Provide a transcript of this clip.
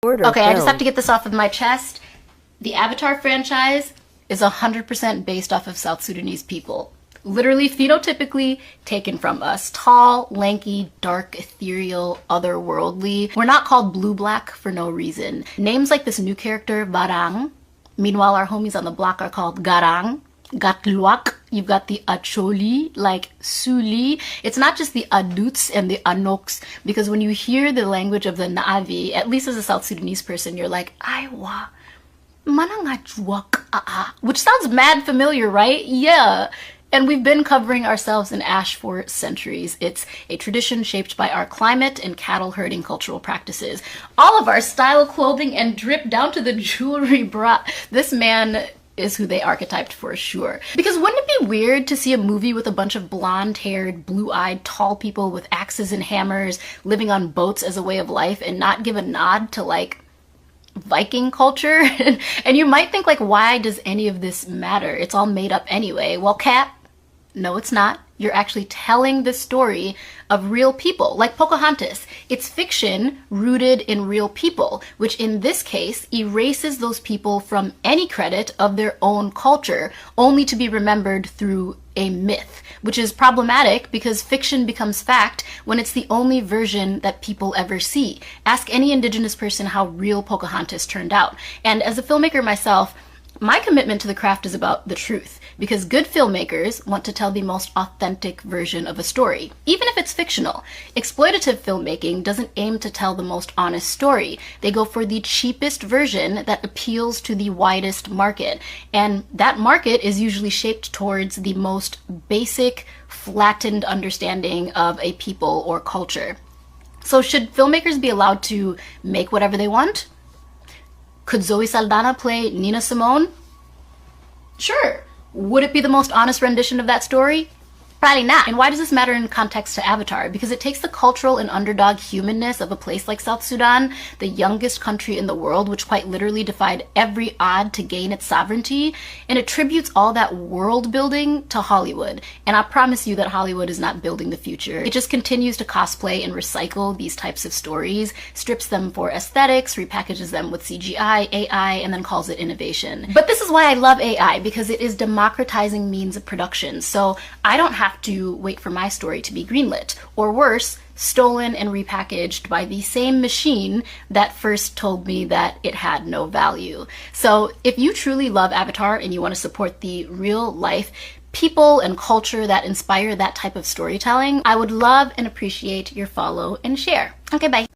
Okay, I just have to get this off of my chest. The Avatar franchise is 100% based off of South Sudanese people. Literally phenotypically taken from us. Tall, lanky, dark, ethereal, otherworldly. We're not called blue-black for no reason. Names like this new character, Barang. Meanwhile, our homies on the block are called Garang. Gatluak. You've got the Acholi, like Suli. It's not just the Aduts and the Anoks, because when you hear the language of the Na'avi, at least as a South Sudanese person, you're like, Aiwa, manangajwak which sounds mad familiar, right? Yeah. And we've been covering ourselves in ash for centuries. It's a tradition shaped by our climate and cattle herding cultural practices. All of our style, clothing, and drip down to the jewelry brought. This man is who they archetyped for sure. Because wouldn't it be weird to see a movie with a bunch of blonde-haired, blue-eyed, tall people with axes and hammers living on boats as a way of life and not give a nod to, like, Viking culture? And you might think, like, why does any of this matter? It's all made up anyway. Well, Cap, no, it's not. You're actually telling the story of real people, like Pocahontas. It's fiction rooted in real people, which in this case erases those people from any credit of their own culture, only to be remembered through a myth, which is problematic because fiction becomes fact when it's the only version that people ever see. Ask any Indigenous person how real Pocahontas turned out. And as a filmmaker myself, my commitment to the craft is about the truth, because good filmmakers want to tell the most authentic version of a story, even if it's fictional. Exploitative filmmaking doesn't aim to tell the most honest story. They go for the cheapest version that appeals to the widest market, and that market is usually shaped towards the most basic, flattened understanding of a people or culture. So should filmmakers be allowed to make whatever they want? Could Zoe Saldana play Nina Simone? Sure. Would it be the most honest rendition of that story? Probably not. And why does this matter in context to Avatar? Because it takes the cultural and underdog humanness of a place like South Sudan, the youngest country in the world, which quite literally defied every odd to gain its sovereignty, and attributes all that world building to Hollywood. And I promise you that Hollywood is not building the future. It just continues to cosplay and recycle these types of stories, strips them for aesthetics, repackages them with CGI, AI, and then calls it innovation. But this is why I love AI, because it is democratizing means of production. So I don't have to wait for my story to be greenlit, or worse, stolen and repackaged by the same machine that first told me that it had no value. So if you truly love Avatar and you want to support the real life people and culture that inspire that type of storytelling, I would love and appreciate your follow and share. Okay, bye.